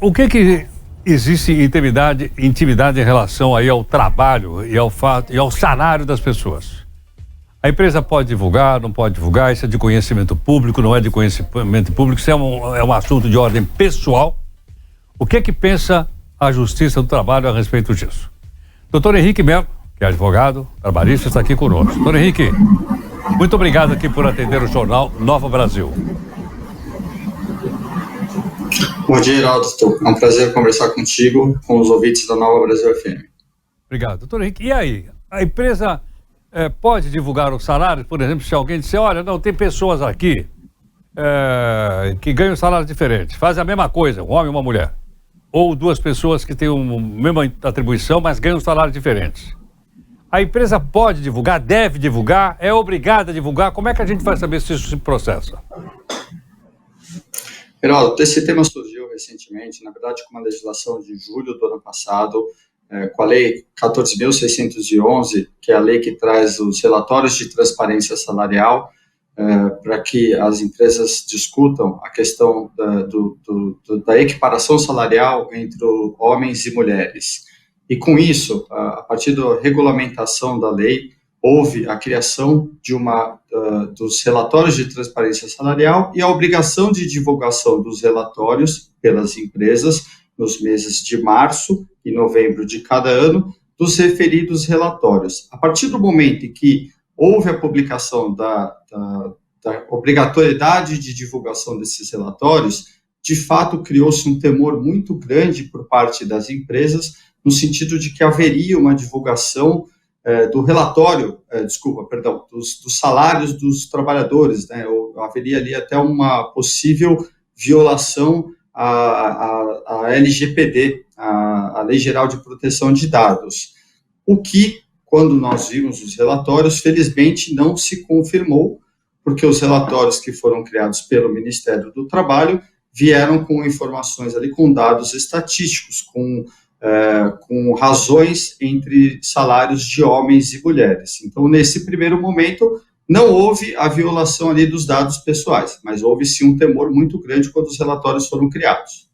O que existe intimidade em relação aí ao trabalho e ao salário das pessoas? A empresa pode divulgar, não pode divulgar, isso é de conhecimento público, não é de conhecimento público, isso é um assunto de ordem pessoal. O que pensa a Justiça do Trabalho a respeito disso? Doutor Henrique Melo, que é advogado, trabalhista, está aqui conosco. Doutor Henrique, muito obrigado aqui por atender o jornal Nova Brasil. Bom dia, Heraldo. É um prazer conversar contigo, com os ouvintes da Nova Brasil FM. Obrigado. Doutor Henrique, e aí? A empresa pode divulgar o salário? Por exemplo, se alguém disser, olha, não, tem pessoas aqui que ganham salários diferentes, fazem a mesma coisa, um homem e uma mulher. Ou duas pessoas que têm a mesma atribuição, mas ganham salários diferentes. A empresa pode divulgar, deve divulgar, é obrigada a divulgar? Como é que a gente vai saber se isso se processa? Heraldo, esse tema surgiu recentemente, na verdade, com uma legislação de julho do ano passado, com a Lei 14.611, que é a lei que traz os relatórios de transparência salarial, para que as empresas discutam a questão da equiparação salarial entre homens e mulheres. E com isso, a partir da regulamentação da lei, houve a criação dos relatórios de transparência salarial e a obrigação de divulgação dos relatórios pelas empresas nos meses de março e novembro de cada ano, dos referidos relatórios. A partir do momento em que houve a publicação da obrigatoriedade de divulgação desses relatórios, de fato criou-se um temor muito grande por parte das empresas, no sentido de que haveria uma divulgação do relatório, dos salários dos trabalhadores, né? Ou haveria ali até uma possível violação à LGPD, a Lei Geral de Proteção de Dados. O que, quando nós vimos os relatórios, felizmente não se confirmou, porque os relatórios que foram criados pelo Ministério do Trabalho vieram com informações ali, com dados estatísticos, com razões entre salários de homens e mulheres. Então, nesse primeiro momento, não houve a violação ali dos dados pessoais, mas houve sim um temor muito grande quando os relatórios foram criados.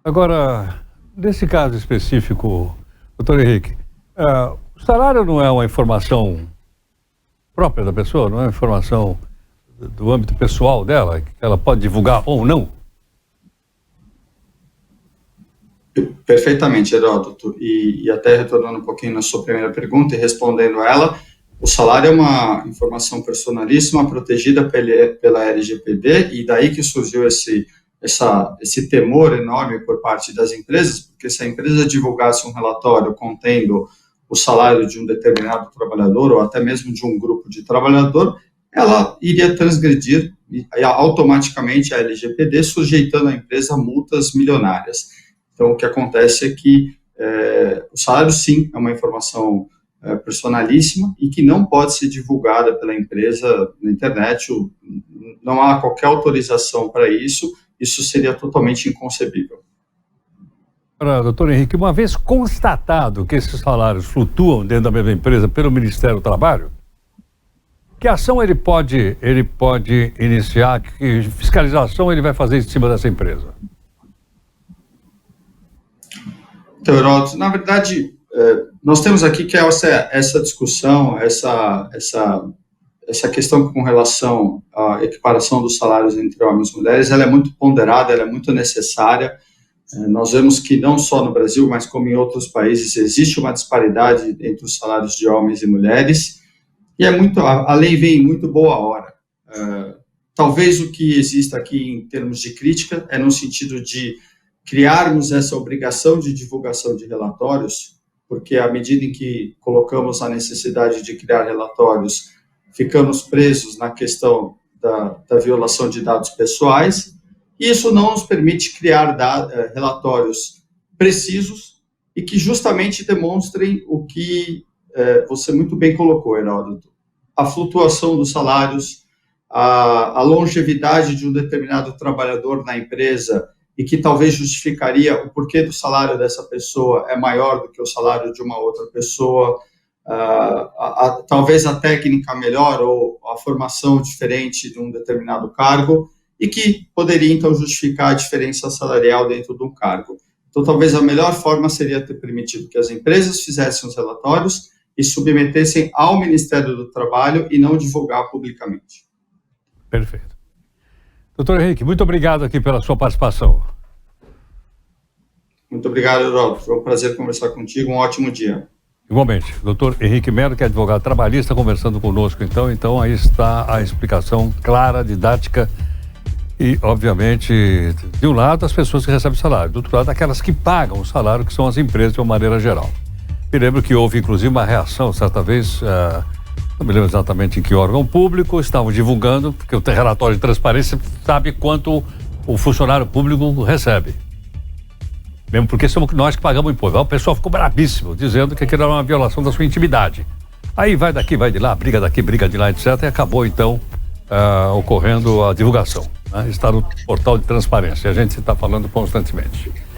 Agora, nesse caso específico, doutor Henrique, o salário não é uma informação própria da pessoa, não é uma informação do âmbito pessoal dela, que ela pode divulgar ou não? Perfeitamente, Heródoto, e até retornando um pouquinho na sua primeira pergunta e respondendo a ela, o salário é uma informação personalíssima protegida pela LGPD, e daí que surgiu esse temor enorme por parte das empresas, porque se a empresa divulgasse um relatório contendo o salário de um determinado trabalhador, ou até mesmo de um grupo de trabalhador, ela iria transgredir automaticamente a LGPD, sujeitando a empresa a multas milionárias. Então, o que acontece é que o salário, sim, é uma informação personalíssima e que não pode ser divulgada pela empresa na internet, não há qualquer autorização para isso seria totalmente inconcebível. Doutor Henrique, uma vez constatado que esses salários flutuam dentro da mesma empresa pelo Ministério do Trabalho, que ação ele pode iniciar, que fiscalização ele vai fazer em cima dessa empresa? Então, Heródoto, na verdade, nós temos aqui que essa discussão, essa questão com relação à equiparação dos salários entre homens e mulheres, ela é muito ponderada, ela é muito necessária. Nós vemos que não só no Brasil, mas como em outros países, existe uma disparidade entre os salários de homens e mulheres, e a lei vem em muito boa hora. Talvez o que exista aqui em termos de crítica é no sentido de criarmos essa obrigação de divulgação de relatórios, porque à medida em que colocamos a necessidade de criar relatórios, ficamos presos na questão da violação de dados pessoais, e isso não nos permite criar relatórios precisos e que justamente demonstrem o que você muito bem colocou, Heródoto, a flutuação dos salários, a longevidade de um determinado trabalhador na empresa, e que talvez justificaria o porquê do salário dessa pessoa é maior do que o salário de uma outra pessoa, talvez a técnica melhor ou a formação diferente de um determinado cargo, e que poderia, então, justificar a diferença salarial dentro do cargo. Então, talvez a melhor forma seria ter permitido que as empresas fizessem os relatórios e submetessem ao Ministério do Trabalho e não divulgar publicamente. Perfeito. Doutor Henrique, muito obrigado aqui pela sua participação. Muito obrigado, Heródoto. Foi um prazer conversar contigo. Um ótimo dia. Igualmente. Doutor Henrique Melo, que é advogado trabalhista, conversando conosco. Então aí está a explicação clara, didática e, obviamente, de um lado, as pessoas que recebem salário, do outro lado, aquelas que pagam o salário, que são as empresas de uma maneira geral. Me lembro que houve, inclusive, uma reação, certa vez, não me lembro exatamente em que órgão público, estavam divulgando, porque o relatório de transparência sabe quanto o funcionário público recebe. Mesmo porque somos nós que pagamos o imposto. O pessoal ficou brabíssimo, dizendo que aquilo era uma violação da sua intimidade. Aí vai daqui, vai de lá, briga daqui, briga de lá, etc. E acabou, então, ocorrendo a divulgação. Né? Está no portal de transparência. A gente está falando constantemente.